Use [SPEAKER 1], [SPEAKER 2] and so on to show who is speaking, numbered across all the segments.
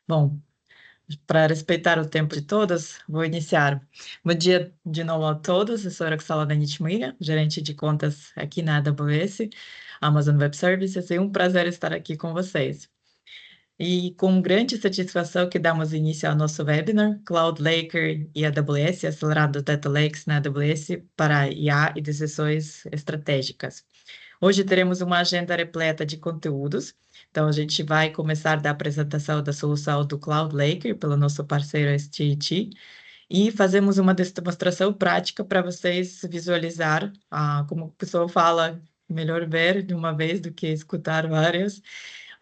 [SPEAKER 1] Bom, para respeitar o tempo de todos, vou iniciar. Bom dia de novo a todos. Eu sou a Roxala Danitmuiga, gerente de contas aqui na AWS, Amazon Web Services, e um prazer estar aqui com vocês. E com grande satisfação que damos início ao nosso webinar, Cloud Laker e AWS, acelerando Data Lakes na AWS para IA e decisões estratégicas. Hoje teremos uma agenda repleta de conteúdos, então a gente vai começar da apresentação da solução do Cloud Laker pelo nosso parceiro STT e fazemos uma demonstração prática para vocês visualizar, como o pessoal fala, melhor ver de uma vez do que escutar várias.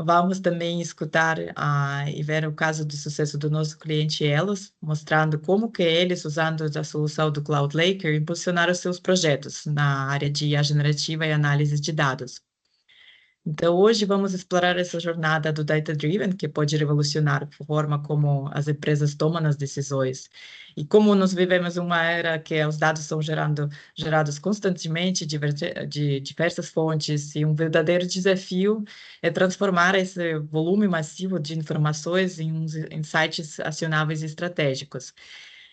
[SPEAKER 1] Vamos também escutar e ver o caso de sucesso do nosso cliente Elos, mostrando como que eles, usando a solução do Cloud Laker, impulsionaram seus projetos na área de IA generativa e análise de dados. Então, hoje vamos explorar essa jornada do Data Driven, que pode revolucionar a forma como as empresas tomam as decisões. E como nós vivemos uma era que os dados são gerados constantemente de diversas fontes, e um verdadeiro desafio é transformar esse volume massivo de informações em uns insights acionáveis e estratégicos.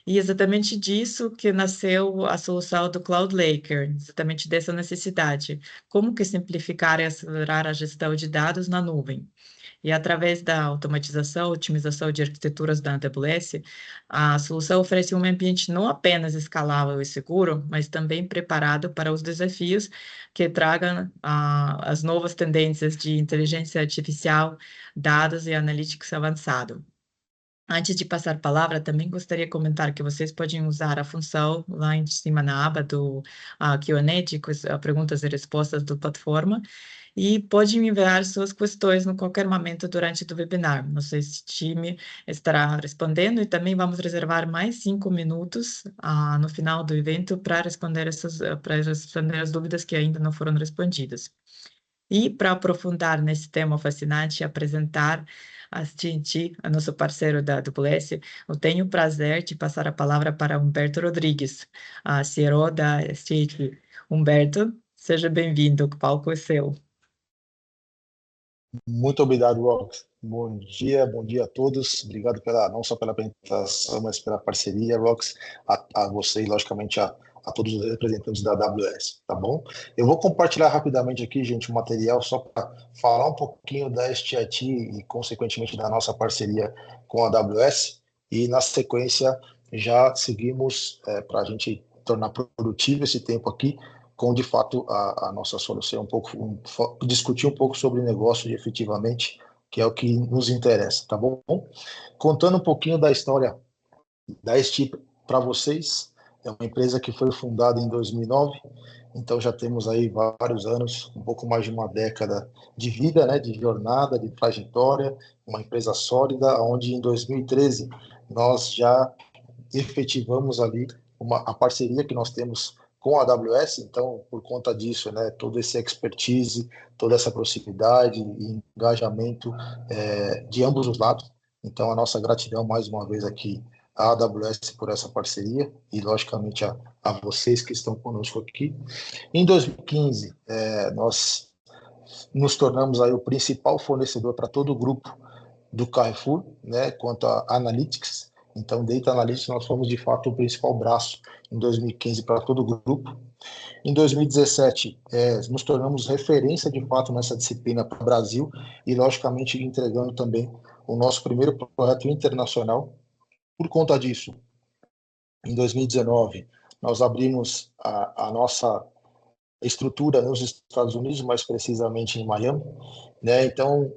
[SPEAKER 1] E exatamente disso que nasceu a solução do Cloud Laker, exatamente dessa necessidade. Como que simplificar e acelerar a gestão de dados na nuvem? E através da automatização, otimização de arquiteturas da AWS, a solução oferece um ambiente não apenas escalável e seguro, mas também preparado para os desafios que tragam as novas tendências de inteligência artificial, dados e analytics avançado. Antes de passar a palavra, também gostaria de comentar que vocês podem usar a função lá em cima na aba do Q&A, de perguntas e respostas da plataforma, e podem enviar suas questões em qualquer momento durante o webinar. Nosso time estará respondendo e também vamos reservar mais 5 minutos no final do evento para responder as dúvidas que ainda não foram respondidas. E para aprofundar nesse tema fascinante e apresentar a TNT, a nosso parceiro da AWS, eu tenho o prazer de passar a palavra para Humberto Rodrigues, a CEO da TNT. Humberto, seja bem-vindo, o palco é seu.
[SPEAKER 2] Muito obrigado, Rox. Bom dia a todos. Obrigado não só pela apresentação, mas pela parceria, Rox, a você e, logicamente, a todos os representantes da AWS, tá bom? Eu vou compartilhar rapidamente aqui, gente, o material só para falar um pouquinho da STIT e, consequentemente, da nossa parceria com a AWS. E, na sequência, já seguimos para a gente tornar produtivo esse tempo aqui, com, de fato, a nossa solução, discutir um pouco sobre negócio efetivamente, que é o que nos interessa, tá bom? Contando um pouquinho da história da ST para vocês, é uma empresa que foi fundada em 2009, então já temos aí vários anos, um pouco mais de uma década de vida, né, de jornada, de trajetória, uma empresa sólida, onde em 2013 nós já efetivamos ali a parceria que nós temos com a AWS, então, por conta disso, né, todo esse expertise, toda essa proximidade e engajamento de ambos os lados. Então, a nossa gratidão, mais uma vez, aqui à AWS por essa parceria e, logicamente, a vocês que estão conosco aqui. Em 2015, nós nos tornamos aí o principal fornecedor para todo o grupo do Carrefour, né, quanto a Analytics. Então, Data Analytics, nós fomos, de fato, o principal braço em 2015 para todo o grupo. Em 2017, nos tornamos referência, de fato, nessa disciplina para o Brasil e, logicamente, entregando também o nosso primeiro projeto internacional. Por conta disso, em 2019, nós abrimos a nossa estrutura nos Estados Unidos, mais precisamente em Miami, né? Então,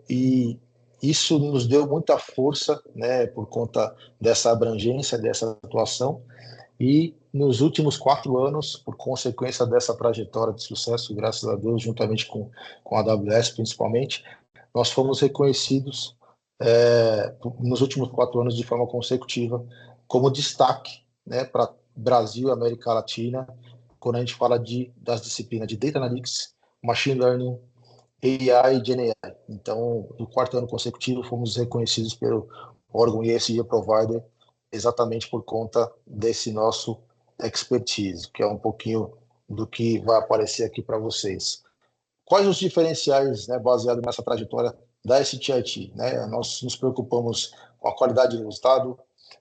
[SPEAKER 2] isso nos deu muita força, né, por conta dessa abrangência, dessa atuação. E nos últimos 4 anos, por consequência dessa trajetória de sucesso, graças a Deus, juntamente com a AWS principalmente, nós fomos reconhecidos nos últimos 4 anos de forma consecutiva como destaque, né, para Brasil e América Latina, quando a gente fala das disciplinas de Data Analytics, Machine Learning, AI e GenAI. Então, no 4º ano consecutivo, fomos reconhecidos pelo órgão ESG Provider exatamente por conta desse nosso expertise, que é um pouquinho do que vai aparecer aqui para vocês. Quais os diferenciais, né, baseado nessa trajetória da STIT? Né? Nós nos preocupamos com a qualidade do resultado.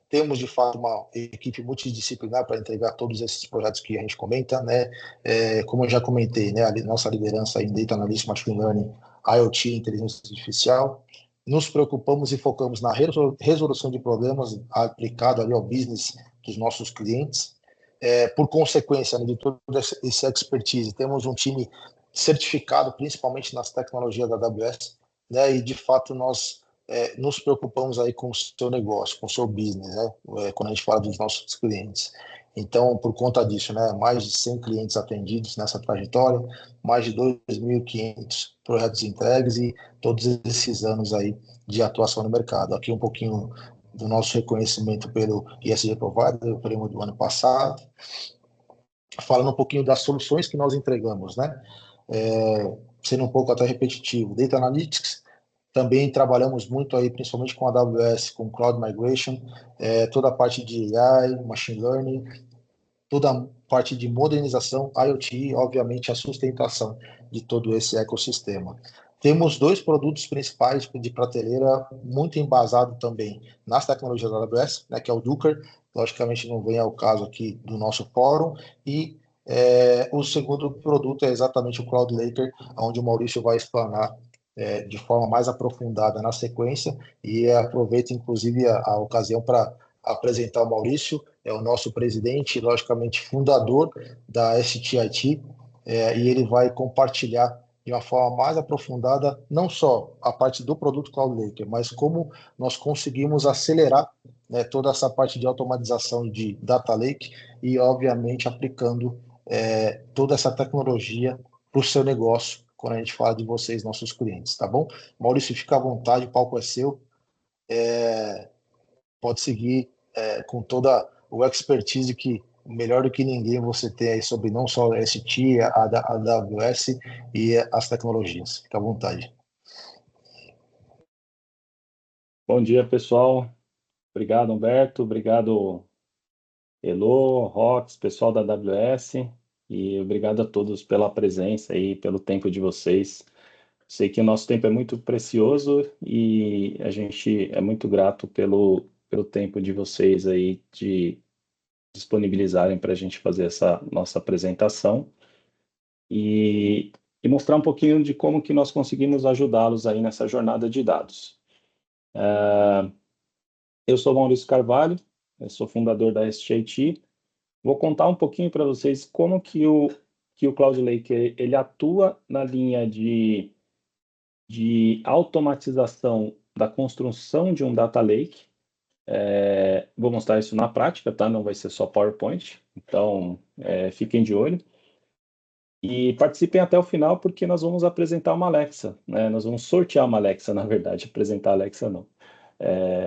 [SPEAKER 2] Temos, de fato, uma equipe multidisciplinar para entregar todos esses projetos que a gente comenta, né? Como eu já comentei, né? A nossa liderança em Data Analytics, Machine Learning, IoT, Inteligência Artificial. Nos preocupamos e focamos na resolução de problemas aplicado ali ao business dos nossos clientes. Por consequência, né, de toda essa expertise, temos um time certificado, principalmente nas tecnologias da AWS, né? E, de fato, nós nos preocupamos aí com o seu negócio, com o seu business, né? Quando a gente fala dos nossos clientes. Então, por conta disso, né, mais de 100 clientes atendidos nessa trajetória, mais de 2.500 projetos entregues e todos esses anos aí de atuação no mercado. Aqui um pouquinho do nosso reconhecimento pelo ESG Provider, o prêmio do ano passado, falando um pouquinho das soluções que nós entregamos, né? Sendo um pouco até repetitivo, Data Analytics, também trabalhamos muito aí, principalmente com a AWS, com Cloud Migration, toda a parte de AI, Machine Learning, toda a parte de modernização, IoT e, obviamente, a sustentação de todo esse ecossistema. Temos 2 produtos principais de prateleira, muito embasado também nas tecnologias da AWS, né, que é o Docker, logicamente não vem ao caso aqui do nosso fórum, e o segundo produto é exatamente o Cloud Laker, onde o Maurício vai explanar de forma mais aprofundada na sequência, e aproveito inclusive a ocasião para apresentar o Maurício, é o nosso presidente, logicamente fundador da STIT, e ele vai compartilhar de uma forma mais aprofundada, não só a parte do produto Cloud Laker, mas como nós conseguimos acelerar, né, toda essa parte de automatização de Data Lake e, obviamente, aplicando toda essa tecnologia para o seu negócio, quando a gente fala de vocês, nossos clientes, tá bom? Maurício, fica à vontade, o palco é seu. Pode seguir com toda o expertise que, melhor do que ninguém, você tem aí sobre não só a ST, a AWS e as tecnologias. Fica à vontade.
[SPEAKER 3] Bom dia, pessoal. Obrigado, Humberto. Obrigado, Elo, Rox, pessoal da AWS. E obrigado a todos pela presença e pelo tempo de vocês. Sei que o nosso tempo é muito precioso e a gente é muito grato pelo tempo de vocês aí de disponibilizarem para a gente fazer essa nossa apresentação e mostrar um pouquinho de como que nós conseguimos ajudá-los aí nessa jornada de dados. Eu sou Maurício Carvalho, eu sou fundador da STIT. Vou contar um pouquinho para vocês como que o Cloud Lake ele atua na linha de automatização da construção de um data lake. Vou mostrar isso na prática, tá? Não vai ser só PowerPoint, então fiquem de olho. E participem até o final, porque nós vamos apresentar uma Alexa, né? Nós vamos sortear uma Alexa, na verdade, apresentar a Alexa não.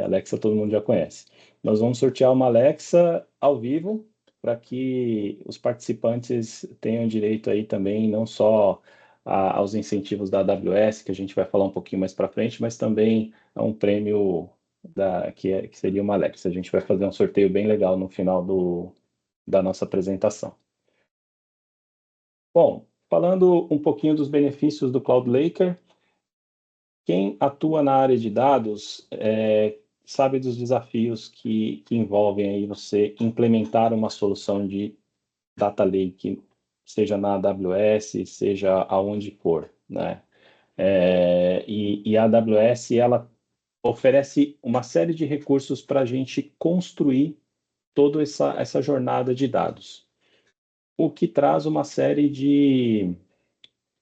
[SPEAKER 3] Alexa todo mundo já conhece. Nós vamos sortear uma Alexa ao vivo, para que os participantes tenham direito aí também, não só aos incentivos da AWS, que a gente vai falar um pouquinho mais para frente, mas também a um prêmio que seria uma Alexa. A gente vai fazer um sorteio bem legal no final da nossa apresentação. Bom, falando um pouquinho dos benefícios do Cloud Laker, quem atua na área de dados sabe dos desafios que envolvem aí você implementar uma solução de Data Lake, seja na AWS, seja aonde for, né? E a AWS, ela oferece uma série de recursos para a gente construir toda essa jornada de dados, o que traz uma série de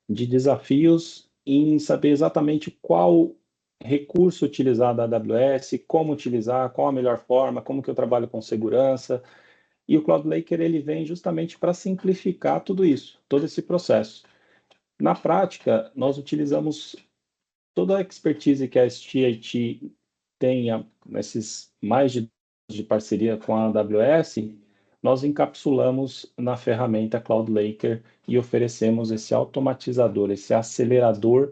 [SPEAKER 3] desafios em saber exatamente qual recurso utilizar da AWS, como utilizar, qual a melhor forma, como que eu trabalho com segurança. E o Cloud Laker ele vem justamente para simplificar tudo isso, todo esse processo. Na prática, nós utilizamos toda a expertise que a STIT tenha nesses mais de parceria com a AWS, nós encapsulamos na ferramenta Cloud Laker e oferecemos esse automatizador, esse acelerador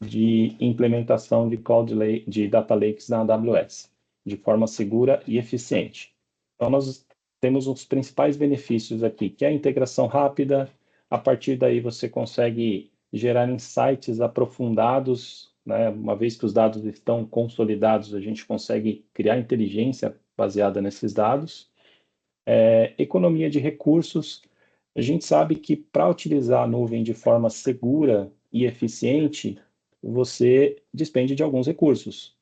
[SPEAKER 3] de implementação de Data Lakes na AWS, de forma segura e eficiente. Então, nós temos os principais benefícios aqui, que é a integração rápida. A partir daí, você consegue gerar insights aprofundados né? Uma vez que os dados estão consolidados, a gente consegue criar inteligência baseada nesses dados. Economia de recursos. A gente sabe que para utilizar a nuvem de forma segura e eficiente, você despende de alguns recursos.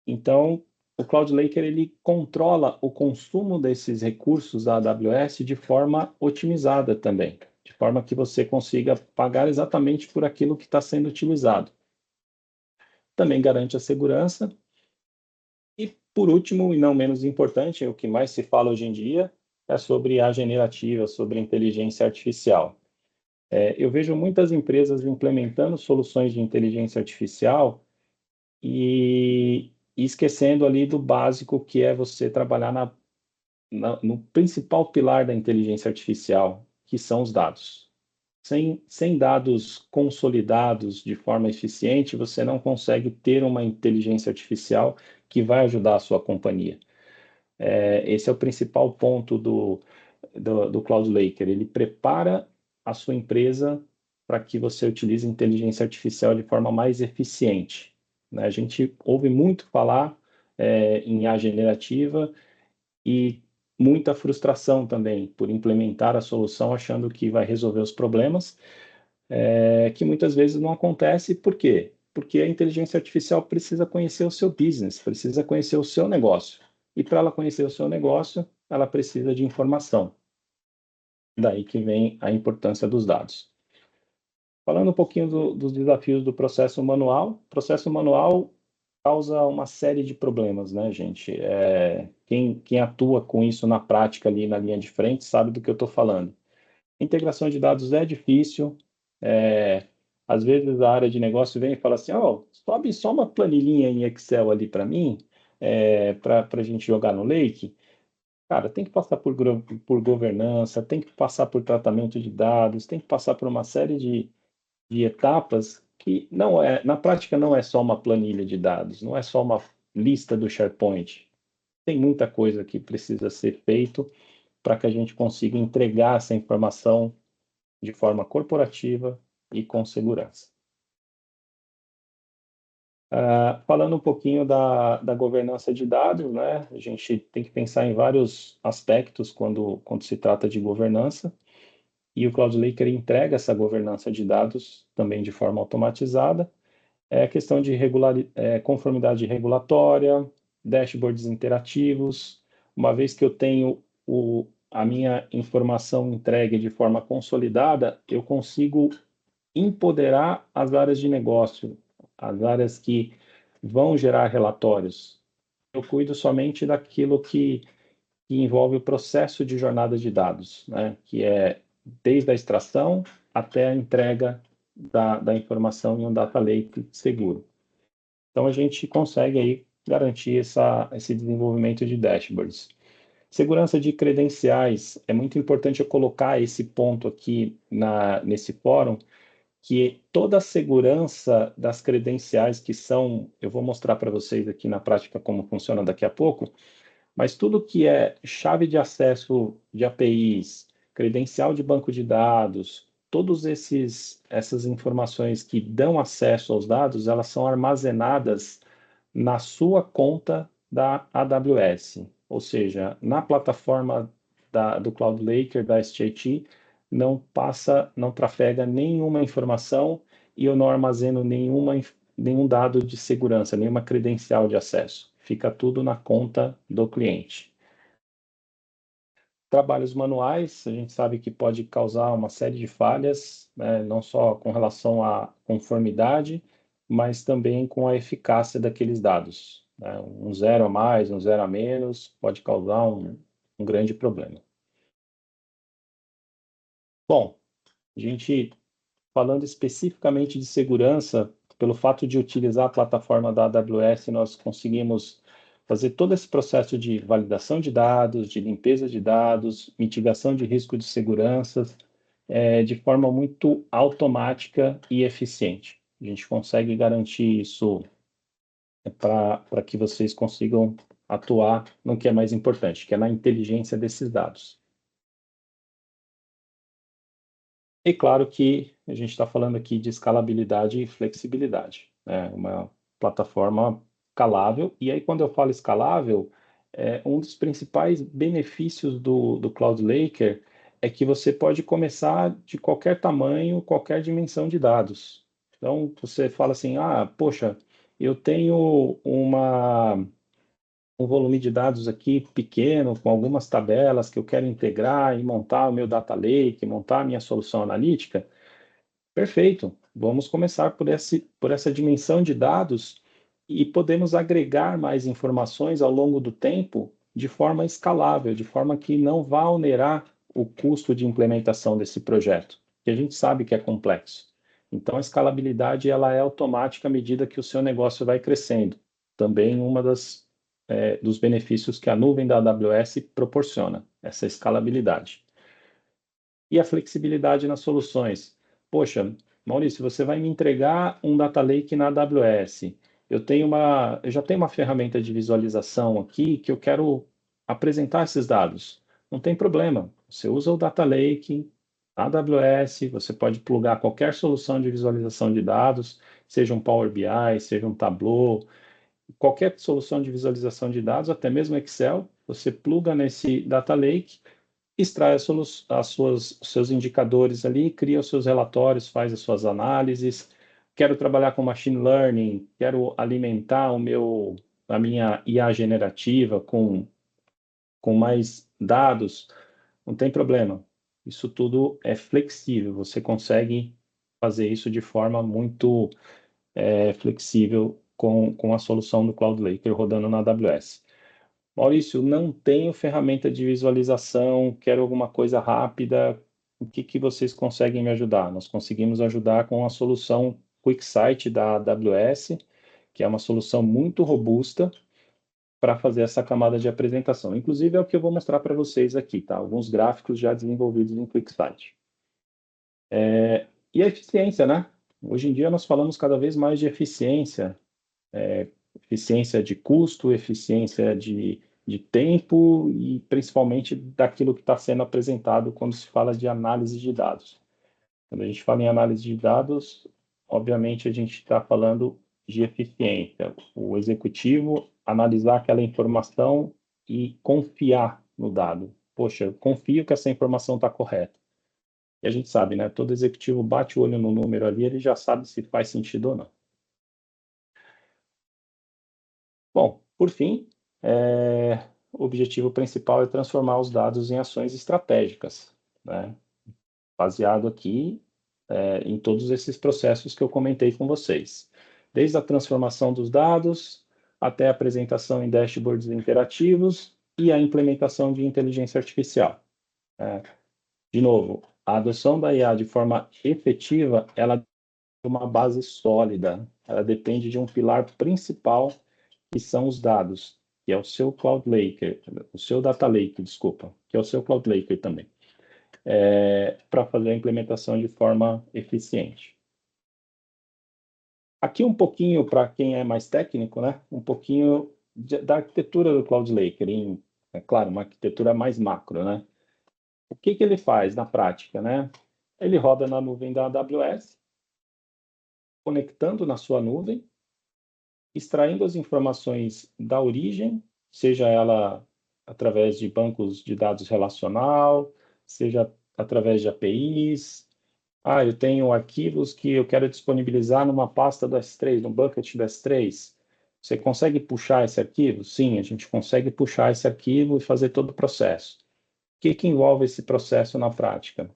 [SPEAKER 3] Então, o CloudLaker ele controla o consumo desses recursos da AWS de forma otimizada também, de forma que você consiga pagar exatamente por aquilo que está sendo utilizado. Também garante a segurança. E, por último, e não menos importante, o que mais se fala hoje em dia é sobre a generativa, sobre inteligência artificial. Eu vejo muitas empresas implementando soluções de inteligência artificial e esquecendo ali do básico, que é você trabalhar no principal pilar da inteligência artificial, que são os dados. Sem dados consolidados de forma eficiente, você não consegue ter uma inteligência artificial que vai ajudar a sua companhia. Esse é o principal ponto do CloudLaker. Ele prepara a sua empresa para que você utilize inteligência artificial de forma mais eficiente, né? A gente ouve muito falar em IA generativa e muita frustração também por implementar a solução achando que vai resolver os problemas, que muitas vezes não acontece. Por quê? Porque a inteligência artificial precisa conhecer o seu business, precisa conhecer o seu negócio. E para ela conhecer o seu negócio, ela precisa de informação. Daí que vem a importância dos dados. Falando um pouquinho dos desafios do processo manual. O processo manual causa uma série de problemas, né, gente? Quem atua com isso na prática ali na linha de frente sabe do que eu estou falando. Integração de dados é difícil. Às vezes a área de negócio vem e fala assim, sobe só uma planilhinha em Excel ali para mim, para a gente jogar no Lake. Cara, tem que passar por governança, tem que passar por tratamento de dados, tem que passar por uma série de etapas que na prática não é só uma planilha de dados, não é só uma lista do SharePoint. Tem muita coisa que precisa ser feito para que a gente consiga entregar essa informação de forma corporativa e com segurança. Falando um pouquinho da governança de dados, né? A gente tem que pensar em vários aspectos quando se trata de governança, e o CloudLaker entrega essa governança de dados também de forma automatizada. A questão de conformidade regulatória, dashboards interativos. Uma vez que eu tenho a minha informação entregue de forma consolidada, eu consigo empoderar as áreas de negócio, as áreas que vão gerar relatórios. Eu cuido somente daquilo que envolve o processo de jornada de dados, né? Que é desde a extração até a entrega da informação em um data lake seguro. Então, a gente consegue aí garantir esse desenvolvimento de dashboards. Segurança de credenciais. É muito importante eu colocar esse ponto aqui nesse fórum, que toda a segurança das credenciais que são, eu vou mostrar para vocês aqui na prática como funciona daqui a pouco, mas tudo que é chave de acesso de APIs, credencial de banco de dados, todas essas informações que dão acesso aos dados, elas são armazenadas na sua conta da AWS, ou seja, na plataforma do CloudLaker, da SJT, não trafega nenhuma informação e eu não armazeno nenhum dado de segurança, nenhuma credencial de acesso. Fica tudo na conta do cliente. Trabalhos manuais, a gente sabe que pode causar uma série de falhas, né, não só com relação à conformidade, mas também com a eficácia daqueles dados, né? Um zero a mais, um zero a menos, pode causar um grande problema. Bom, a gente falando especificamente de segurança, pelo fato de utilizar a plataforma da AWS, nós conseguimos fazer todo esse processo de validação de dados, de limpeza de dados, mitigação de risco de segurança, de forma muito automática e eficiente. A gente consegue garantir isso para que vocês consigam atuar no que é mais importante, que é na inteligência desses dados. E claro que a gente está falando aqui de escalabilidade e flexibilidade. né? Uma plataforma escalável. E aí, quando eu falo escalável, um dos principais benefícios do Cloud Laker é que você pode começar de qualquer tamanho, qualquer dimensão de dados. Então, você fala assim, poxa, eu tenho um volume de dados aqui pequeno, com algumas tabelas que eu quero integrar e montar o meu data lake, montar a minha solução analítica. Perfeito. Vamos começar por essa dimensão de dados e podemos agregar mais informações ao longo do tempo de forma escalável, de forma que não vá onerar o custo de implementação desse projeto, que a gente sabe que é complexo. Então, a escalabilidade ela é automática à medida que o seu negócio vai crescendo. Também dos benefícios que a nuvem da AWS proporciona, essa escalabilidade. E a flexibilidade nas soluções. Poxa, Maurício, você vai me entregar um data lake na AWS. Eu já tenho uma ferramenta de visualização aqui que eu quero apresentar esses dados. Não tem problema. Você usa o data lake na AWS, você pode plugar qualquer solução de visualização de dados, seja um Power BI, seja um Tableau, qualquer solução de visualização de dados, até mesmo Excel, você pluga nesse data lake, extrai os seus indicadores ali, cria os seus relatórios, faz as suas análises. Quero trabalhar com machine learning, quero alimentar a minha IA generativa com mais dados, não tem problema. Isso tudo é flexível, você consegue fazer isso de forma muito flexível com a solução do Cloud Laker rodando na AWS. Maurício, não tenho ferramenta de visualização, quero alguma coisa rápida. O que vocês conseguem me ajudar? Nós conseguimos ajudar com a solução QuickSight da AWS, que é uma solução muito robusta para fazer essa camada de apresentação. Inclusive, é o que eu vou mostrar para vocês aqui, tá? Alguns gráficos já desenvolvidos em QuickSight. E a eficiência, né? Hoje em dia nós falamos cada vez mais de eficiência, eficiência de custo, eficiência de tempo e principalmente daquilo que está sendo apresentado quando se fala de análise de dados. Quando a gente fala em análise de dados, obviamente a gente está falando de eficiência. O executivo analisar aquela informação e confiar no dado. Poxa, eu confio que essa informação está correta. E a gente sabe, né? Todo executivo bate o olho no número ali, ele já sabe se faz sentido ou não. Bom, por fim, o objetivo principal é transformar os dados em ações estratégicas, né? Baseado aqui em todos esses processos que eu comentei com vocês. Desde a transformação dos dados, até a apresentação em dashboards interativos e a implementação de inteligência artificial. De novo, a adoção da IA de forma efetiva, ela tem uma base sólida, ela depende de um pilar principal, que são os dados, que é o seu Cloud Laker, o seu Data Lake, desculpa, que é o seu Cloud Laker também, para fazer a implementação de forma eficiente. Aqui um pouquinho, para quem é mais técnico, né? Um pouquinho da arquitetura do Cloud Laker, é claro, uma arquitetura mais macro, né? O que ele faz na prática, né? Ele roda na nuvem da AWS, conectando na sua nuvem, extraindo as informações da origem, seja ela através de bancos de dados relacional, seja através de APIs. Eu tenho arquivos que eu quero disponibilizar numa pasta do S3, no bucket do S3. Você consegue puxar esse arquivo? Sim, a gente consegue puxar esse arquivo e fazer todo o processo. O que envolve esse processo na prática?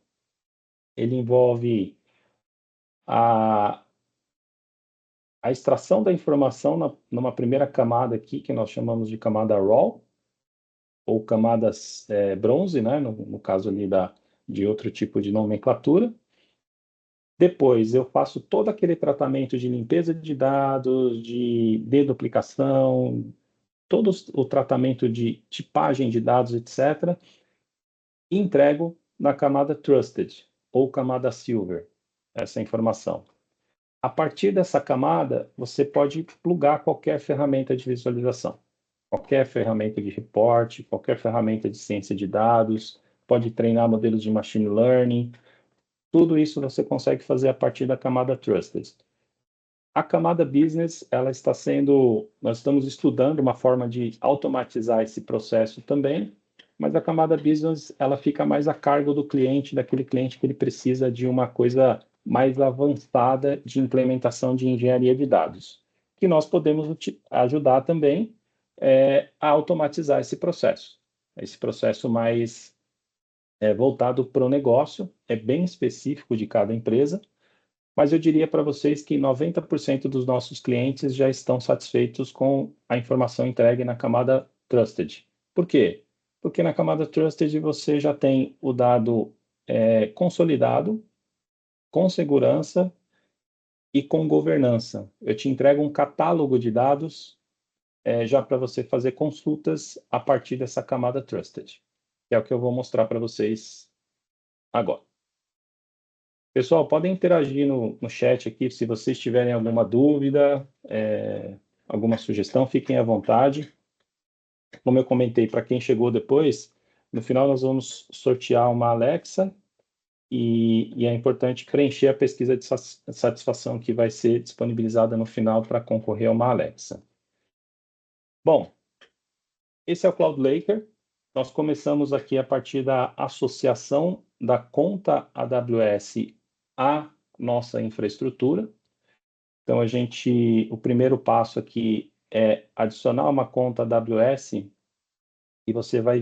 [SPEAKER 3] Ele envolve a extração da informação numa primeira camada aqui, que nós chamamos de camada raw, ou camadas bronze, né, no caso ali de outro tipo de nomenclatura. Depois eu faço todo aquele tratamento de limpeza de dados, de deduplicação, todo o tratamento de tipagem de dados, etc., e entrego na camada trusted, ou camada silver, essa informação. A partir dessa camada, você pode plugar qualquer ferramenta de visualização, qualquer ferramenta de report, qualquer ferramenta de ciência de dados, pode treinar modelos de machine learning. Tudo isso você consegue fazer a partir da camada Trusted. A camada business, nós estamos estudando uma forma de automatizar esse processo também, mas a camada business, ela fica mais a cargo do cliente, daquele cliente que ele precisa de uma coisa mais avançada de implementação de engenharia de dados, que nós podemos ajudar também a automatizar esse processo mais voltado para o negócio, é bem específico de cada empresa, mas eu diria para vocês que 90% dos nossos clientes já estão satisfeitos com a informação entregue na camada Trusted. Por quê? Porque na camada Trusted você já tem o dado consolidado, com segurança e com governança. Eu te entrego um catálogo de dados já para você fazer consultas a partir dessa camada Trusted, que é o que eu vou mostrar para vocês agora. Pessoal, podem interagir no chat aqui se vocês tiverem alguma dúvida, alguma sugestão, fiquem à vontade. Como eu comentei, para quem chegou depois, no final nós vamos sortear uma Alexa e é importante preencher a pesquisa de satisfação que vai ser disponibilizada no final para concorrer a uma Alexa. Bom, esse é o Cloud Laker. Nós começamos aqui a partir da associação da conta AWS à nossa infraestrutura. Então, o primeiro passo aqui é adicionar uma conta AWS e você vai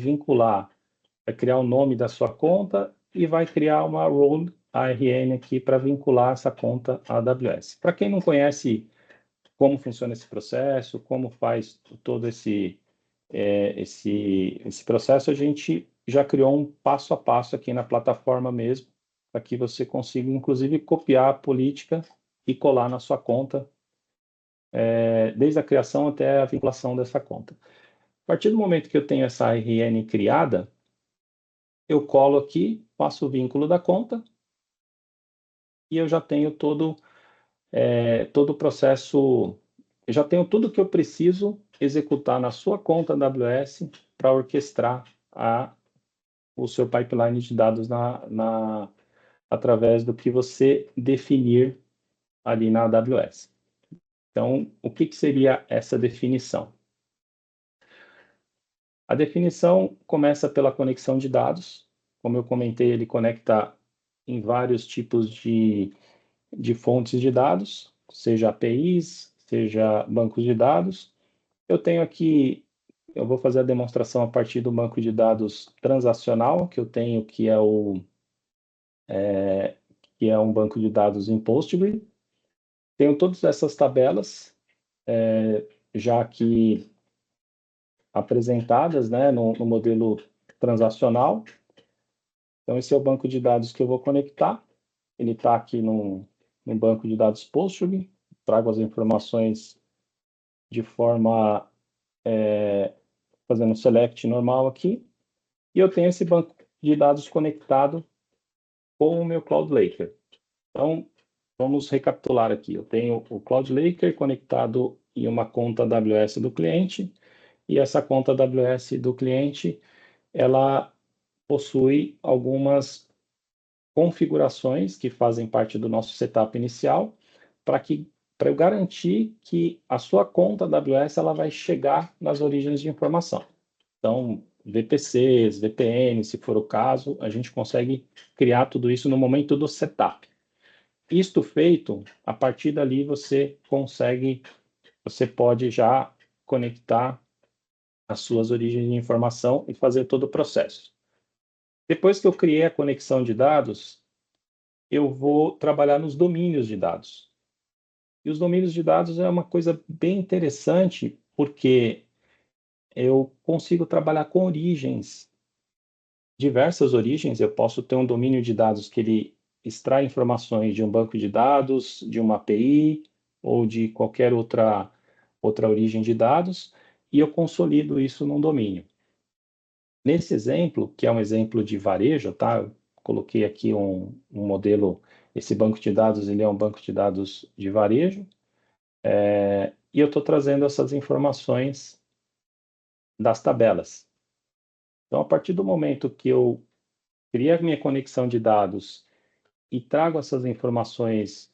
[SPEAKER 3] criar o nome da sua conta e vai criar uma role ARN aqui para vincular essa conta à AWS. Para quem não conhece como funciona esse processo, como faz todo esse processo, a gente já criou um passo a passo aqui na plataforma mesmo, para que você consiga, inclusive, copiar a política e colar na sua conta, desde a criação até a vinculação dessa conta. A partir do momento que eu tenho essa ARN criada, eu colo aqui, faço o vínculo da conta, e eu já tenho todo o processo, eu já tenho tudo que eu preciso executar na sua conta AWS para orquestrar o seu pipeline de dados através do que você definir ali na AWS. Então, o que seria essa definição? A definição começa pela conexão de dados. Como eu comentei, ele conecta em vários tipos de fontes de dados, seja APIs, seja bancos de dados. Eu tenho aqui, eu vou fazer a demonstração a partir do banco de dados transacional, que eu tenho, que é um banco de dados em Postgre. Tenho todas essas tabelas, já aqui apresentadas, né, no modelo transacional. Então, esse é o banco de dados que eu vou conectar. Ele está aqui no banco de dados Postgre. Trago as informações de forma fazendo um select normal aqui. E eu tenho esse banco de dados conectado com o meu Cloud Laker. Então, vamos recapitular aqui. Eu tenho o Cloud Laker conectado em uma conta AWS do cliente, e essa conta AWS do cliente, ela possui algumas configurações que fazem parte do nosso setup inicial, para eu garantir que a sua conta AWS ela vai chegar nas origens de informação. Então, VPCs, VPN, se for o caso, a gente consegue criar tudo isso no momento do setup. Isto feito, a partir dali você pode já conectar as suas origens de informação e fazer todo o processo. Depois que eu criei a conexão de dados, eu vou trabalhar nos domínios de dados. E os domínios de dados é uma coisa bem interessante, porque eu consigo trabalhar com origens, diversas origens. Eu posso ter um domínio de dados que ele extrai informações de um banco de dados, de uma API ou de qualquer outra origem de dados, e eu consolido isso num domínio. Nesse exemplo, que é um exemplo de varejo, tá? Eu coloquei aqui um modelo, esse banco de dados, ele é um banco de dados de varejo, e eu estou trazendo essas informações das tabelas. Então, a partir do momento que eu criei a minha conexão de dados e trago essas informações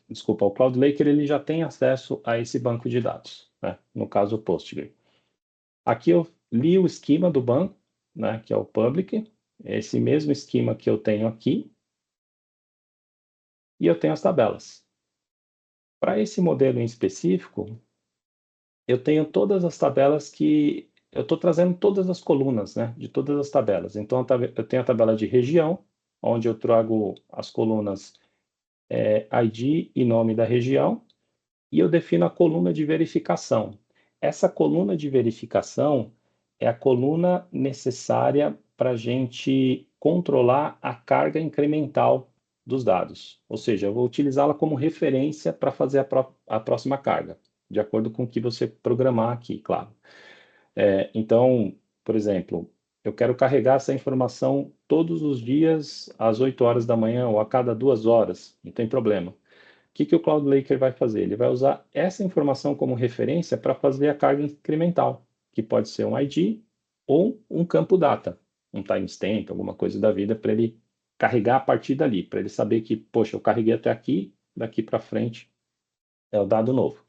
[SPEAKER 3] desculpa, o Cloud Laker ele já tem acesso a esse banco de dados, né? No caso, o Postgre. Aqui eu li o esquema do banco, né, que é o public, esse mesmo esquema que eu tenho aqui, e eu tenho as tabelas. Para esse modelo em específico, eu tenho todas as tabelas que... Eu estou trazendo todas as colunas, né, de todas as tabelas. Então, eu tenho a tabela de região, onde eu trago as colunas ID e nome da região, e eu defino a coluna de verificação. Essa coluna de verificação é a coluna necessária para a gente controlar a carga incremental dos dados. Ou seja, eu vou utilizá-la como referência para fazer a próxima carga, de acordo com o que você programar aqui, claro. Então, por exemplo, eu quero carregar essa informação todos os dias às 8 horas da manhã ou a cada 2 horas, não tem problema. O que o Cloud Laker vai fazer? Ele vai usar essa informação como referência para fazer a carga incremental, que pode ser um ID ou um campo data, um timestamp, alguma coisa da vida, para ele carregar a partir dali, para ele saber que, poxa, eu carreguei até aqui, daqui para frente é o dado novo.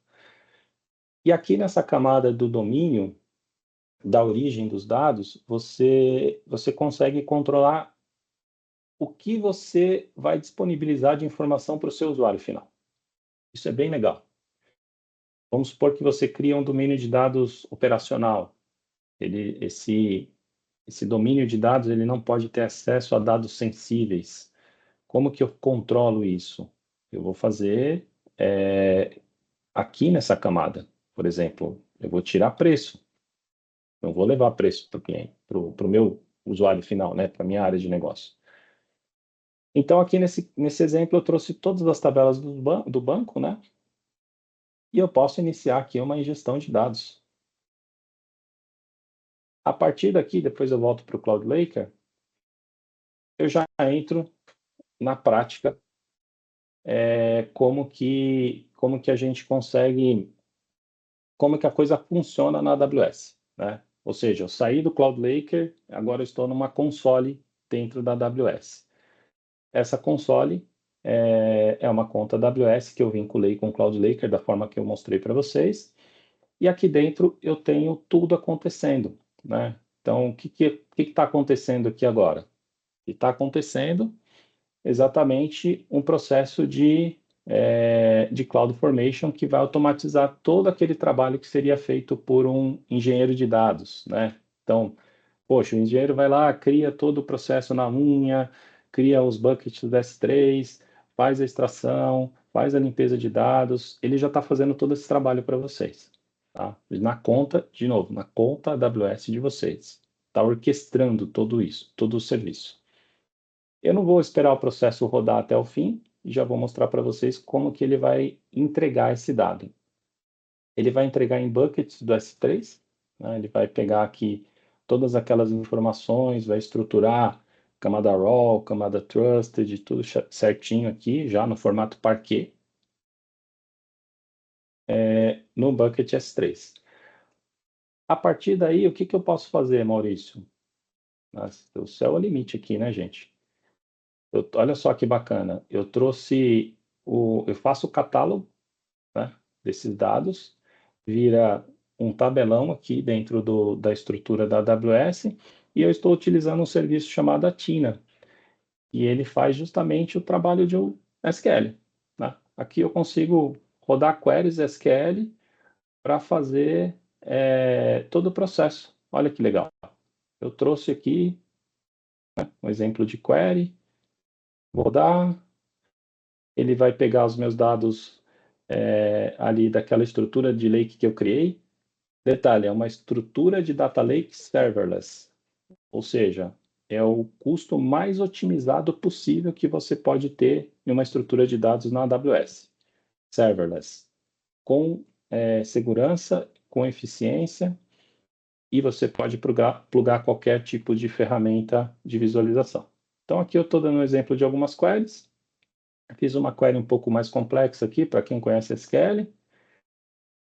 [SPEAKER 3] E aqui nessa camada do domínio, da origem dos dados, você consegue controlar o que você vai disponibilizar de informação para o seu usuário final. Isso é bem legal. Vamos supor que você cria um domínio de dados operacional. Esse domínio de dados ele não pode ter acesso a dados sensíveis. Como que eu controlo isso? Eu vou fazer aqui nessa camada, por exemplo, eu vou tirar preço. Não vou levar preço para o cliente, para o meu usuário final, né, para a minha área de negócio. Então, aqui nesse exemplo, eu trouxe todas as tabelas do banco, né? E eu posso iniciar aqui uma ingestão de dados. A partir daqui, depois eu volto para o Cloud Laker, eu já entro na prática como que a gente consegue, como que a coisa funciona na AWS, né? Ou seja, eu saí do Cloud Laker, agora eu estou numa console dentro da AWS. Essa console é uma conta AWS que eu vinculei com o Cloud Laker da forma que eu mostrei para vocês. E aqui dentro eu tenho tudo acontecendo, né? Então, o que está acontecendo aqui agora? Está acontecendo exatamente um processo de CloudFormation que vai automatizar todo aquele trabalho que seria feito por um engenheiro de dados, né? Então, poxa, o engenheiro vai lá, cria todo o processo na unha, cria os buckets do S3, faz a extração, faz a limpeza de dados, ele já está fazendo todo esse trabalho para vocês. Tá? Na conta, de novo, na conta AWS de vocês. Está orquestrando tudo isso, todo o serviço. Eu não vou esperar o processo rodar até o fim, e já vou mostrar para vocês como que ele vai entregar esse dado. Ele vai entregar em buckets do S3, né? Ele vai pegar aqui todas aquelas informações, vai estruturar camada raw, camada trusted, tudo certinho aqui, já no formato Parquet, no bucket S3. A partir daí, o que eu posso fazer, Maurício? Nossa, o céu é o limite aqui, né, gente? Olha só que bacana. Eu trouxe eu faço o catálogo, né, desses dados, vira um tabelão aqui dentro da estrutura da AWS, e eu estou utilizando um serviço chamado Athena, e ele faz justamente o trabalho de um SQL. Né? Aqui eu consigo rodar queries SQL para fazer todo o processo. Olha que legal. Eu trouxe aqui, né, um exemplo de query, vou dar, ele vai pegar os meus dados ali daquela estrutura de lake que eu criei. Detalhe, é uma estrutura de data lake serverless, ou seja, é o custo mais otimizado possível que você pode ter em uma estrutura de dados na AWS. Serverless, com segurança, com eficiência, e você pode plugar qualquer tipo de ferramenta de visualização. Então aqui eu estou dando um exemplo de algumas queries. Fiz uma query um pouco mais complexa aqui, para quem conhece SQL.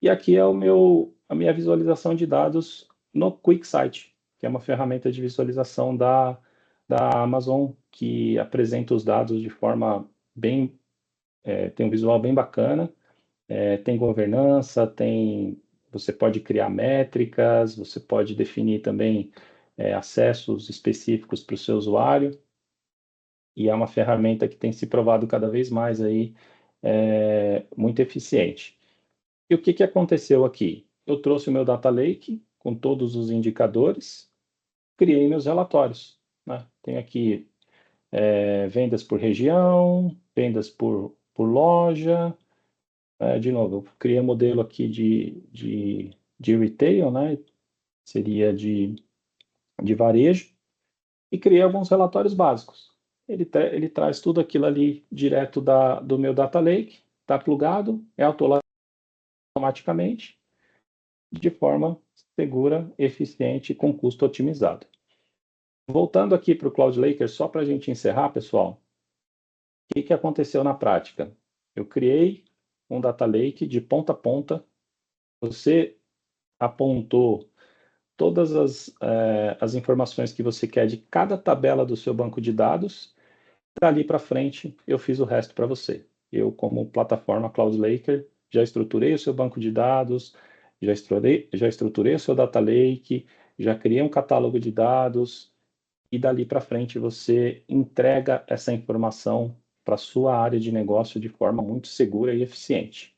[SPEAKER 3] E aqui é a minha visualização de dados no QuickSight, que é uma ferramenta de visualização da Amazon, que apresenta os dados de forma bem tem um visual bem bacana, tem governança, você pode criar métricas, você pode definir também acessos específicos para o seu usuário, e é uma ferramenta que tem se provado cada vez mais aí, muito eficiente. E o que aconteceu aqui? Eu trouxe o meu Data Lake com todos os indicadores, criei meus relatórios, né? Tenho aqui vendas por região, vendas por loja. De novo, eu criei um modelo aqui de retail, né? Seria de varejo, e criei alguns relatórios básicos. Ele traz tudo aquilo ali direto do meu Data Lake, está plugado, é automaticamente, de forma segura, eficiente e com custo otimizado. Voltando aqui para o Cloud Laker, só para a gente encerrar, pessoal, o que aconteceu na prática? Eu criei um Data Lake de ponta a ponta, você apontou todas as informações que você quer de cada tabela do seu banco de dados, dali para frente eu fiz o resto para você. Eu, como plataforma Cloud Laker, já estruturei o seu banco de dados, já estruturei o seu Data Lake, já criei um catálogo de dados, e dali para frente você entrega essa informação para a sua área de negócio de forma muito segura e eficiente.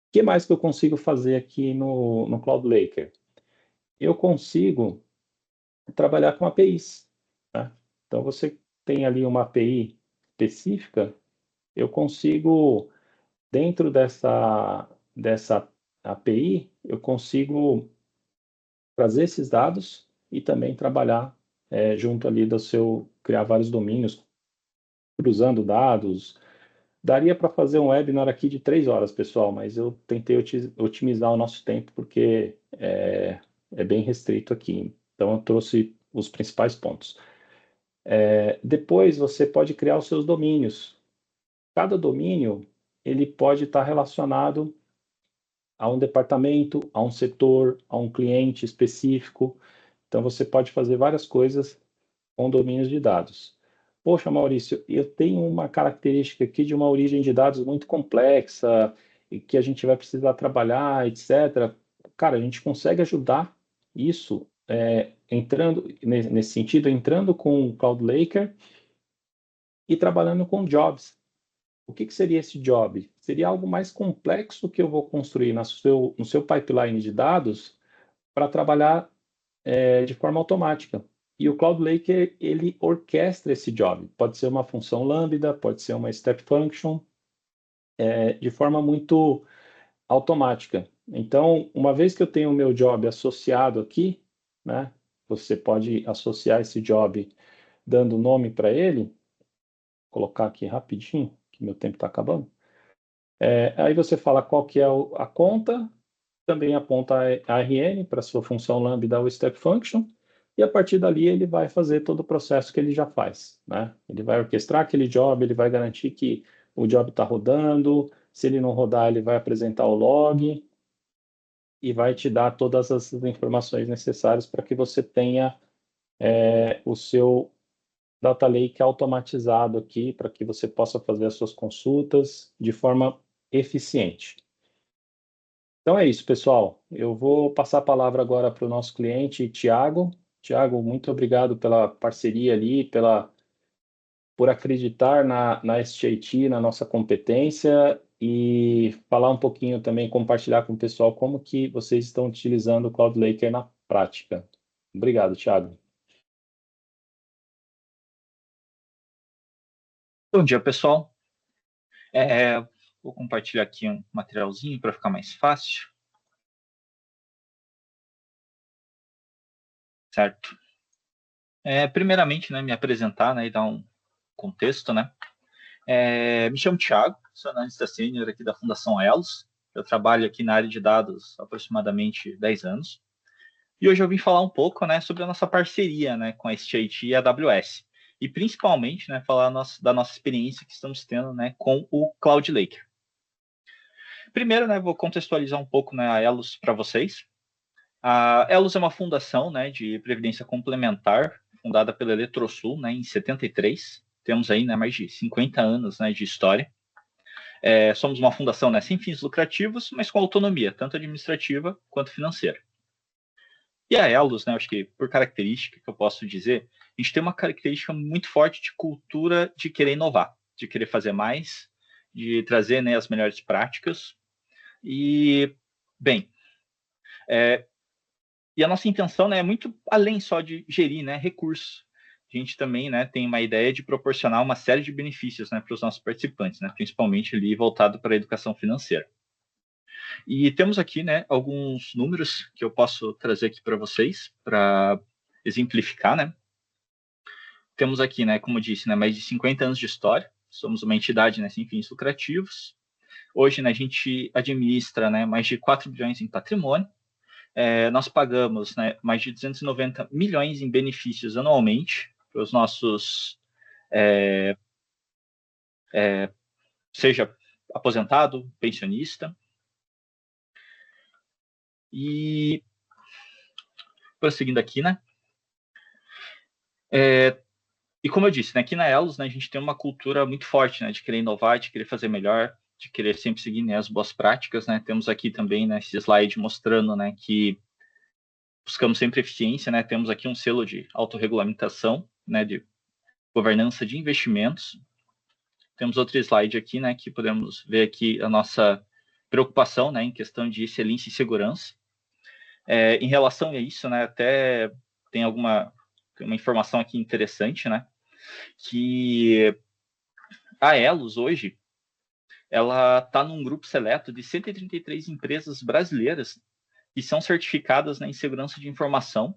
[SPEAKER 3] O que mais que eu consigo fazer aqui no Cloud Laker? Eu consigo trabalhar com APIs, né? Então, você tem ali uma API específica, eu consigo, dentro dessa API, eu consigo trazer esses dados e também trabalhar junto ali criar vários domínios, cruzando dados. Daria para fazer um webinar aqui de 3 horas, pessoal, mas eu tentei otimizar o nosso tempo porque é bem restrito aqui. Então, eu trouxe os principais pontos. Depois, você pode criar os seus domínios. Cada domínio, ele pode estar relacionado a um departamento, a um setor, a um cliente específico. Então, você pode fazer várias coisas com domínios de dados. Poxa, Maurício, eu tenho uma característica aqui de uma origem de dados muito complexa e que a gente vai precisar trabalhar, etc. Cara, a gente consegue ajudar isso entrando nesse sentido, entrando com o Cloud Laker e trabalhando com jobs. O que seria esse job? Seria algo mais complexo que eu vou construir no seu pipeline de dados para trabalhar de forma automática. E o Cloud Laker, ele orquestra esse job. Pode ser uma função lambda, pode ser uma step function, de forma muito automática. Então, uma vez que eu tenho o meu job associado aqui, né, você pode associar esse job dando nome para ele. Vou colocar aqui rapidinho, que meu tempo está acabando. Aí você fala qual que é a conta, também aponta a ARN para sua função lambda ou step function, e a partir dali ele vai fazer todo o processo que ele já faz, né? Ele vai orquestrar aquele job, ele vai garantir que o job está rodando, se ele não rodar, ele vai apresentar o log e vai te dar todas as informações necessárias para que você tenha o seu Data Lake automatizado aqui, para que você possa fazer as suas consultas de forma eficiente. Então é isso, pessoal. Eu vou passar a palavra agora para o nosso cliente, Thiago. Thiago, muito obrigado pela parceria ali, por acreditar na SJT, na nossa competência, e falar um pouquinho também, compartilhar com o pessoal como que vocês estão utilizando o Cloud Laker na prática. Obrigado, Thiago.
[SPEAKER 4] Bom dia, pessoal. Vou compartilhar aqui um materialzinho para ficar mais fácil. Certo. Primeiramente, né, me apresentar, né, e dar um contexto, né. Me chamo Thiago, sou analista sênior aqui da Fundação Elos. Eu trabalho aqui na área de dados há aproximadamente 10 anos. E hoje eu vim falar um pouco, né, sobre a nossa parceria, né, com a SJT e a AWS. E principalmente, né, falar da nossa experiência que estamos tendo, né, com o Cloud Laker. Primeiro, né, vou contextualizar um pouco, né, a Elos para vocês. A Elos é uma fundação, né, de previdência complementar, fundada pela Eletrosul, né, em 73. Temos aí, né, mais de 50 anos, né, de história. Somos uma fundação, né, sem fins lucrativos, mas com autonomia, tanto administrativa quanto financeira. E a Elos, né, acho que por característica que eu posso dizer, a gente tem uma característica muito forte de cultura de querer inovar, de querer fazer mais, de trazer, né, as melhores práticas. E, bem, e a nossa intenção, né, é muito além só de gerir, né, recursos. A gente também, né, tem uma ideia de proporcionar uma série de benefícios, né, para os nossos participantes, né, principalmente ali voltado para a educação financeira. E temos aqui, né, alguns números que eu posso trazer aqui para vocês, para exemplificar, né. Temos aqui, né, como eu disse, né, mais de 50 anos de história, somos uma entidade, né, sem fins lucrativos. Hoje, né, a gente administra, né, mais de 4 bilhões em patrimônio. Nós pagamos, né, mais de 290 milhões em benefícios anualmente para os nossos, seja aposentado, pensionista. E prosseguindo aqui, né? E como eu disse, né, aqui na Elos, né, a gente tem uma cultura muito forte, né, de querer inovar, de querer fazer melhor, de querer sempre seguir, né, as boas práticas, né. Temos aqui também, né, esse slide mostrando, né, que buscamos sempre eficiência, né. Temos aqui um selo de autorregulamentação, né, de governança de investimentos. Temos outro slide aqui, né, que podemos ver aqui a nossa preocupação, né, em questão de excelência e segurança. Em relação a isso, né, até tem uma informação aqui interessante, né, que a Elos hoje, ela está num grupo seleto de 133 empresas brasileiras que são certificadas, né, em segurança de informação,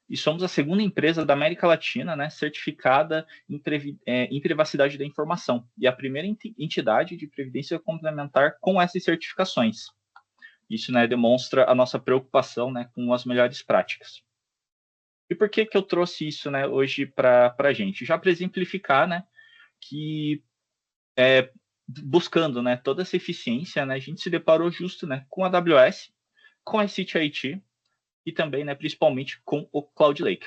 [SPEAKER 4] e somos a segunda empresa da América Latina, né, certificada em privacidade da informação, e a primeira entidade de previdência complementar com essas certificações. Isso, né, demonstra a nossa preocupação, né, com as melhores práticas. E por que eu trouxe isso, né, hoje para a gente? Já para exemplificar, né, que buscando, né, toda essa eficiência, né, a gente se deparou justo, né, com a AWS, com a ICT e também, né, principalmente com o Cloud Lake.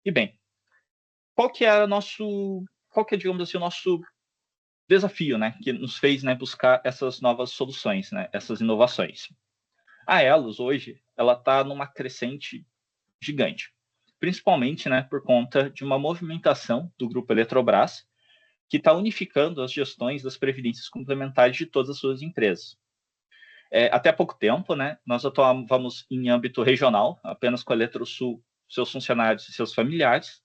[SPEAKER 4] E bem, qual que é, digamos assim, o nosso desafio, né, que nos fez, né, buscar essas novas soluções, né, essas inovações? A Elos hoje, ela está numa crescente gigante, principalmente, né, por conta de uma movimentação do grupo Eletrobras, que está unificando as gestões das previdências complementares de todas as suas empresas. Até pouco tempo, né, nós atuávamos em âmbito regional, apenas com a Eletrosul, seus funcionários e seus familiares,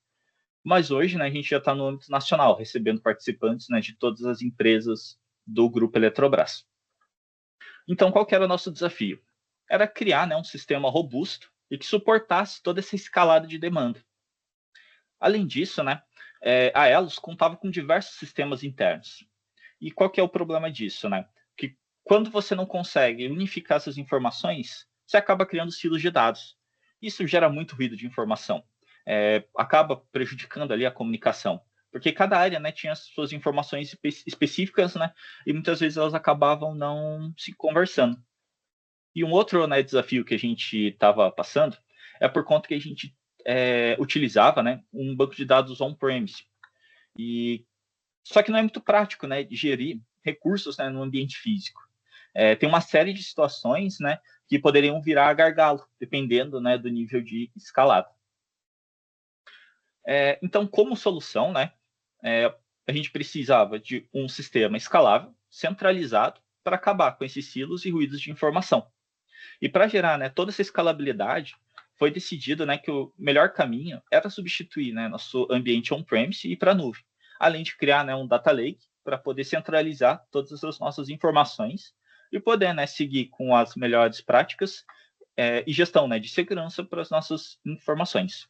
[SPEAKER 4] mas hoje, né, a gente já está no âmbito nacional, recebendo participantes, né, de todas as empresas do grupo Eletrobras. Então, qual que era o nosso desafio? Era criar, né, um sistema robusto e que suportasse toda essa escalada de demanda. Além disso, né, a Elos contava com diversos sistemas internos. E qual que é o problema disso, né? Que quando você não consegue unificar essas informações, você acaba criando silos de dados. Isso gera muito ruído de informação. Acaba prejudicando ali a comunicação. Porque cada área, né, tinha suas informações específicas, né, e muitas vezes elas acabavam não se conversando. E um outro, né, desafio que a gente estava passando é por conta que a gente utilizava, né, um banco de dados on-premise. Só que não é muito prático, né, de gerir recursos, né, no ambiente físico. Tem uma série de situações, né, que poderiam virar gargalo, dependendo, né, do nível de escalada. Então, como solução, né, a gente precisava de um sistema escalável, centralizado, para acabar com esses silos e ruídos de informação. E para gerar, né, toda essa escalabilidade, foi decidido, né, que o melhor caminho era substituir, né, nosso ambiente on-premise e ir para a nuvem, além de criar, né, um data lake para poder centralizar todas as nossas informações e poder, né, seguir com as melhores práticas e gestão, né, de segurança para as nossas informações.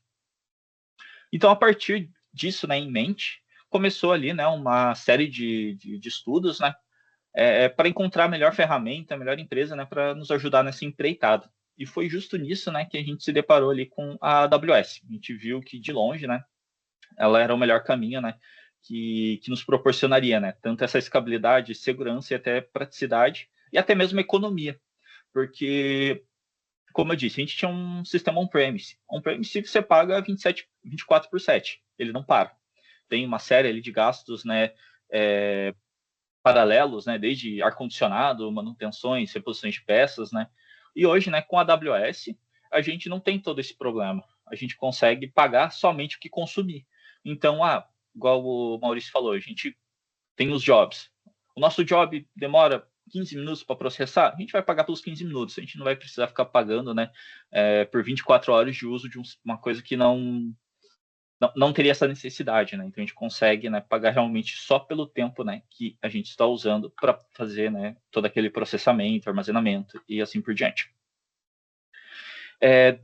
[SPEAKER 4] Então, a partir disso, né, em mente, começou ali, né, uma série de estudos, né, para encontrar a melhor ferramenta, a melhor empresa, né, para nos ajudar nessa empreitada. E foi justo nisso, né, que a gente se deparou ali com a AWS. A gente viu que, de longe, né, ela era o melhor caminho, né, que nos proporcionaria, né, tanto essa escalabilidade, segurança e até praticidade, e até mesmo economia. Porque, como eu disse, a gente tinha um sistema on-premise. On-premise você paga 24 por 7, ele não para. Tem uma série ali de gastos, né, paralelos, né, desde ar-condicionado, manutenções, reposições de peças, né, e hoje, né, com a AWS, a gente não tem todo esse problema, a gente consegue pagar somente o que consumir. Então, igual o Maurício falou, a gente tem os jobs. O nosso job demora 15 minutos para processar, a gente vai pagar pelos 15 minutos, a gente não vai precisar ficar pagando, né, por 24 horas de uso de uma coisa que não teria essa necessidade, né? Então a gente consegue, né, pagar realmente só pelo tempo, né, que a gente está usando para fazer, né, todo aquele processamento, armazenamento e assim por diante.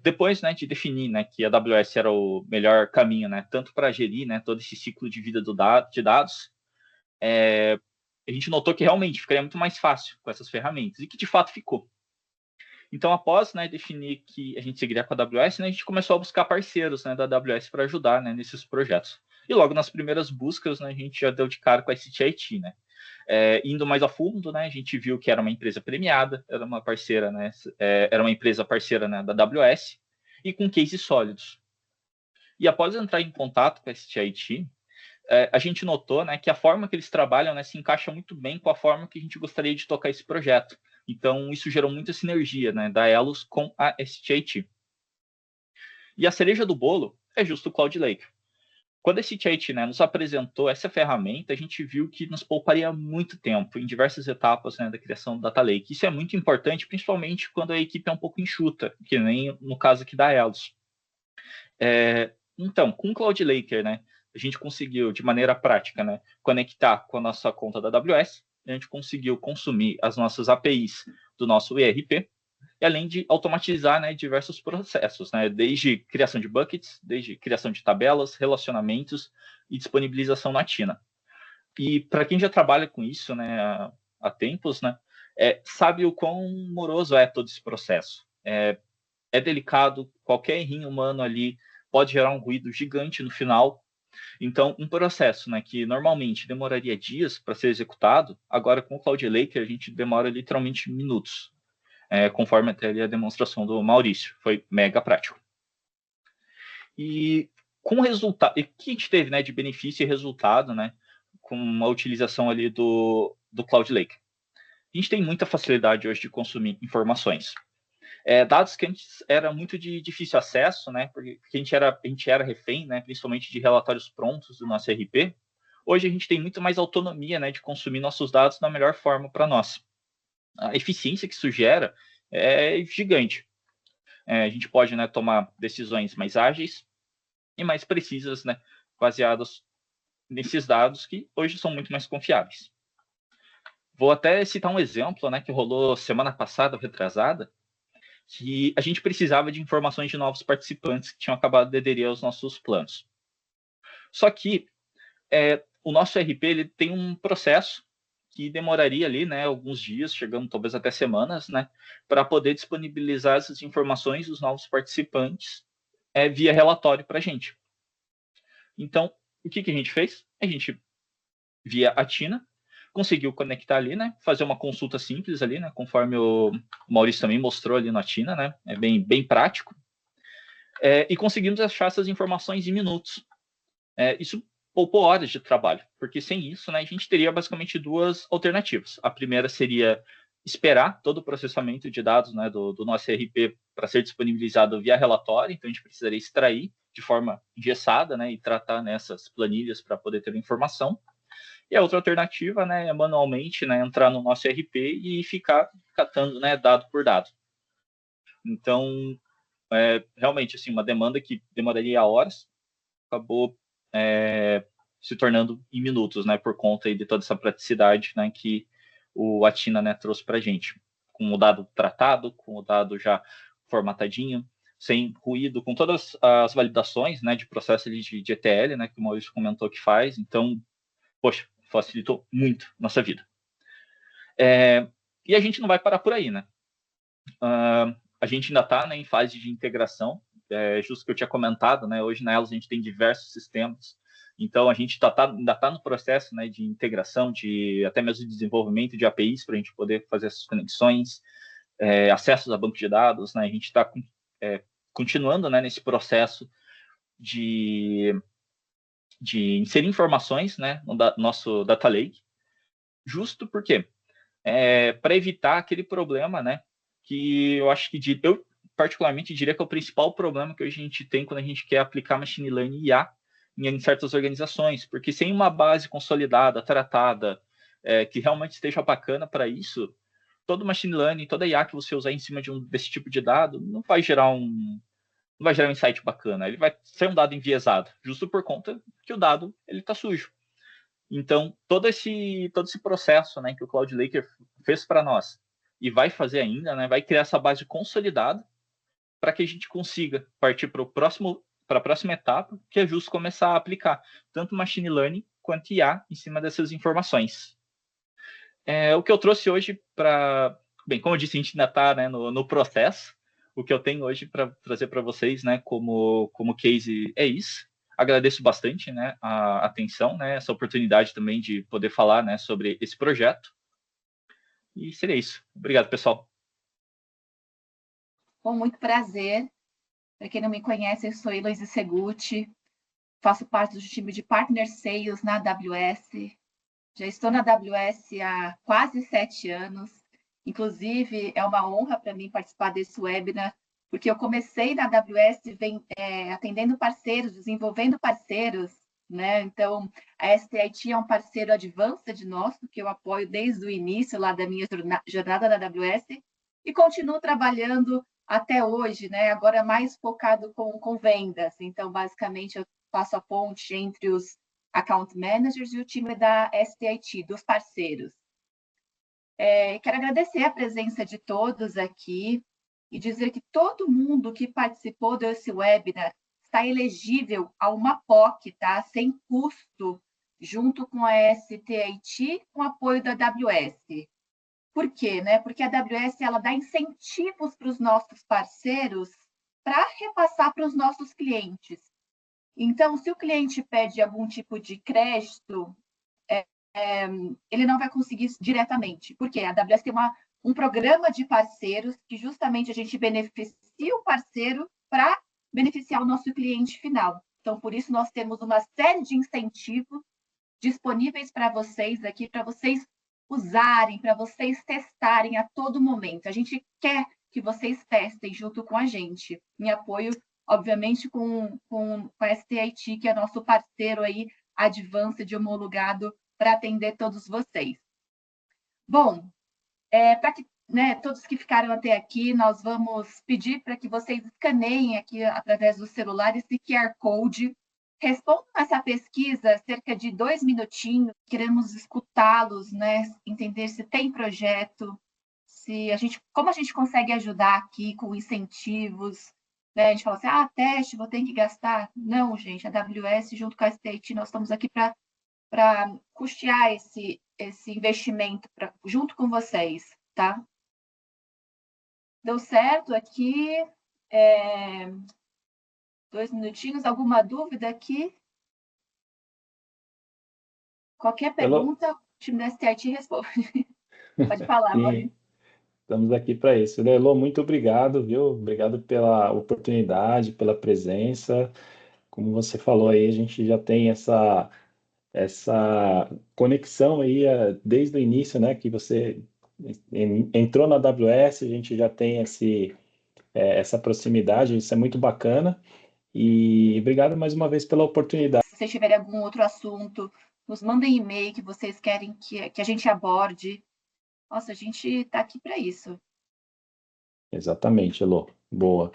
[SPEAKER 4] Depois, né, de definir, né, que a AWS era o melhor caminho, né, tanto para gerir, né, todo esse ciclo de vida de dados, a gente notou que realmente ficaria muito mais fácil com essas ferramentas e que de fato ficou. Então, após, né, definir que a gente seguiria com a AWS, né, a gente começou a buscar parceiros, né, da AWS para ajudar, né, nesses projetos. E logo nas primeiras buscas, né, a gente já deu de cara com a ICT, né. Indo mais a fundo, né, a gente viu que era uma empresa premiada, era uma parceira, né, era uma empresa parceira, né, da AWS e com cases sólidos. E após entrar em contato com a ICT, a gente notou, né, que a forma que eles trabalham, né, se encaixa muito bem com a forma que a gente gostaria de tocar esse projeto. Então, isso gerou muita sinergia, né, da Elos com a STIT. E a cereja do bolo é justo o Cloud Lake. Quando a STIT, né, nos apresentou essa ferramenta, a gente viu que nos pouparia muito tempo em diversas etapas, né, da criação do Data Lake. Isso é muito importante, principalmente quando a equipe é um pouco enxuta, que nem no caso aqui da Elos. Então, com o Cloud Lake, né, a gente conseguiu, de maneira prática, né, conectar com a nossa conta da AWS, a gente conseguiu consumir as nossas APIs do nosso ERP, e além de automatizar, né, diversos processos, né, desde criação de buckets, desde criação de tabelas, relacionamentos e disponibilização na Tina. E para quem já trabalha com isso, né, há tempos, né, sabe o quão moroso é todo esse processo. É delicado, qualquer errinho humano ali pode gerar um ruído gigante no final. Então, um processo, né, que normalmente demoraria dias para ser executado, agora com o Cloud Lake a gente demora literalmente minutos, conforme até ali a demonstração do Maurício. Foi mega prático. E com o resultado, e que a gente teve, né, de benefício e resultado, né, com a utilização ali do Cloud Lake? A gente tem muita facilidade hoje de consumir informações. Dados que antes era muito de difícil acesso, né, porque a gente era refém, né, principalmente de relatórios prontos do nosso ERP. Hoje a gente tem muito mais autonomia, né, de consumir nossos dados da melhor forma para nós. A eficiência que isso gera é gigante. A gente pode, né, tomar decisões mais ágeis e mais precisas, né, baseadas nesses dados que hoje são muito mais confiáveis. Vou até citar um exemplo, né, que rolou semana passada, retrasada, que a gente precisava de informações de novos participantes que tinham acabado de aderir aos nossos planos. Só que o nosso ERP ele tem um processo que demoraria ali, né, alguns dias, chegando talvez até semanas, né, para poder disponibilizar essas informações dos novos participantes via relatório para a gente. Então, o que a gente fez? A gente, via a Tina, conseguiu conectar ali, né, fazer uma consulta simples ali, né, conforme o Maurício também mostrou ali na Tina, né, é bem prático, e conseguimos achar essas informações em minutos. Isso poupou horas de trabalho, porque sem isso, né, a gente teria basicamente duas alternativas. A primeira seria esperar todo o processamento de dados, né, do nosso ERP para ser disponibilizado via relatório, então a gente precisaria extrair de forma engessada, né, e tratar nessas planilhas para poder ter informação. E a outra alternativa, né, é manualmente, né, entrar no nosso ERP e ficar catando, né, dado por dado. Então, realmente, assim, uma demanda que demoraria horas, acabou se tornando em minutos, né, por conta de toda essa praticidade, né, que o Atina, né, trouxe para a gente, com o dado tratado, com o dado já formatadinho, sem ruído, com todas as validações, né, de processo de ETL, né, que o Maurício comentou que faz. Então, poxa, facilitou muito nossa vida. E a gente não vai parar por aí, né? A gente ainda está, né, em fase de integração, justo que eu tinha comentado, né? Hoje na Elos a gente tem diversos sistemas, então a gente ainda está no processo, né, de integração, de até mesmo de desenvolvimento de APIs para a gente poder fazer essas conexões, acessos a banco de dados, né? A gente está continuando, né, nesse processo de de inserir informações, né, no nosso Data Lake, justo porque para evitar aquele problema, né, que eu acho que eu particularmente diria que é o principal problema que hoje a gente tem quando a gente quer aplicar machine learning e IA em certas organizações, porque sem uma base consolidada, tratada, que realmente esteja bacana para isso, todo machine learning, toda IA que você usar em cima desse tipo de dado não vai gerar um insight bacana, ele vai ser um dado enviesado, justo por conta que o dado ele está sujo. Então, todo esse processo, né, que o Cloud Laker fez para nós e vai fazer ainda, né, vai criar essa base consolidada para que a gente consiga partir para a próxima etapa, que é justo começar a aplicar tanto machine learning quanto IA em cima dessas informações. O que eu trouxe hoje bem, como eu disse, a gente ainda está, né, no processo. O que eu tenho hoje para trazer para vocês, né, como case é isso. Agradeço bastante, né, a atenção, né, essa oportunidade também de poder falar, né, sobre esse projeto. E seria isso. Obrigado, pessoal.
[SPEAKER 5] Com muito prazer. Para quem não me conhece, eu sou Heloísa Seguti, faço parte do time de Partner Sales na AWS. Já estou na AWS há quase 7 anos. Inclusive, é uma honra para mim participar desse webinar, porque eu comecei na AWS atendendo parceiros, desenvolvendo parceiros, né? Então, a STIT é um parceiro advanced nosso, que eu apoio desde o início lá da minha jornada na AWS, e continuo trabalhando até hoje, né? Agora mais focado com vendas. Então, basicamente, eu faço a ponte entre os account managers e o time da STIT, dos parceiros. Quero agradecer a presença de todos aqui e dizer que todo mundo que participou desse webinar está elegível a uma POC, tá? Sem custo, junto com a STIT, com apoio da AWS. Por quê? Né? Porque a AWS ela dá incentivos para os nossos parceiros para repassar para os nossos clientes. Então, se o cliente pede algum tipo de crédito, ele não vai conseguir diretamente. Por quê? A AWS tem um programa de parceiros que justamente a gente beneficia o parceiro para beneficiar o nosso cliente final. Então, por isso, nós temos uma série de incentivos disponíveis para vocês aqui, para vocês usarem, para vocês testarem a todo momento. A gente quer que vocês testem junto com a gente, em apoio, obviamente, com a STIT, que é nosso parceiro aí, advanced, homologado, para atender todos vocês. Bom, para que todos que ficaram até aqui, nós vamos pedir para que vocês escaneiem aqui, através do celular, esse QR Code. Respondam essa pesquisa cerca de 2 minutinhos. Queremos escutá-los, né? Entender se tem projeto, como a gente consegue ajudar aqui com incentivos. Né? A gente fala assim, teste, vou ter que gastar. Não, gente, a AWS junto com a STIT, nós estamos aqui para custear esse investimento junto com vocês, tá? Deu certo aqui? 2 minutinhos. Alguma dúvida aqui? Qualquer pergunta, o time da STIT responde. Pode falar, Maurício.
[SPEAKER 3] Estamos aqui para isso. Elô, muito obrigado, viu? Obrigado pela oportunidade, pela presença. Como você falou aí, a gente já tem essa conexão aí desde o início, né? Que você entrou na AWS, a gente já tem essa proximidade, isso é muito bacana. E obrigado mais uma vez pela oportunidade.
[SPEAKER 5] Se vocês tiverem algum outro assunto, nos mandem e-mail que vocês querem que a gente aborde. Nossa, a gente está aqui para isso.
[SPEAKER 3] Exatamente, Elô. Boa.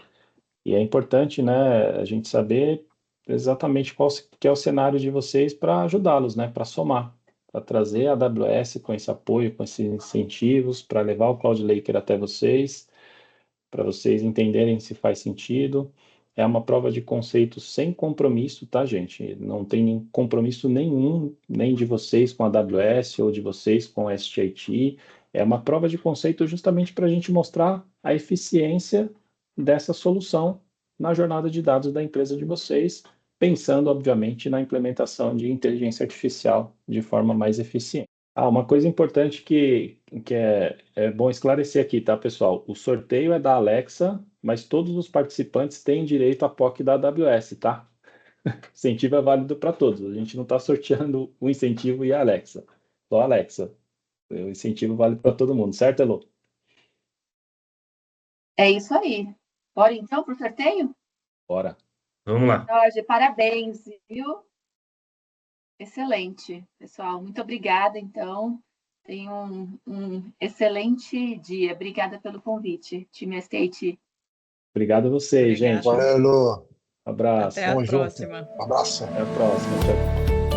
[SPEAKER 3] E é importante, né, a gente saber exatamente qual que é o cenário de vocês para ajudá-los, né, para somar, para trazer a AWS com esse apoio, com esses incentivos, para levar o Cloud Laker até vocês, para vocês entenderem se faz sentido. É uma prova de conceito sem compromisso, tá, gente? Não tem compromisso nenhum, nem de vocês com a AWS ou de vocês com a STIT. É uma prova de conceito justamente para a gente mostrar a eficiência dessa solução na jornada de dados da empresa de vocês, pensando, obviamente, na implementação de inteligência artificial de forma mais eficiente. Uma coisa importante que é bom esclarecer aqui, tá, pessoal? O sorteio é da Alexa, mas todos os participantes têm direito à POC da AWS, tá? Incentivo é válido para todos. A gente não está sorteando o incentivo e a Alexa. Só a Alexa. O incentivo vale para todo mundo, certo, Elô?
[SPEAKER 5] É isso aí. Bora então para o sorteio?
[SPEAKER 3] Bora.
[SPEAKER 6] Vamos lá.
[SPEAKER 5] Jorge, parabéns, viu? Excelente, pessoal. Muito obrigada, então. Tenham um excelente dia. Obrigada pelo convite, time Estate.
[SPEAKER 3] Obrigado a vocês,
[SPEAKER 1] Obrigada.
[SPEAKER 3] gente.
[SPEAKER 2] Valeu, Elô.
[SPEAKER 3] Abraço.
[SPEAKER 1] Até a
[SPEAKER 2] Tamo junto.
[SPEAKER 1] próxima.
[SPEAKER 2] Abraço.
[SPEAKER 3] Até a próxima. Tchau.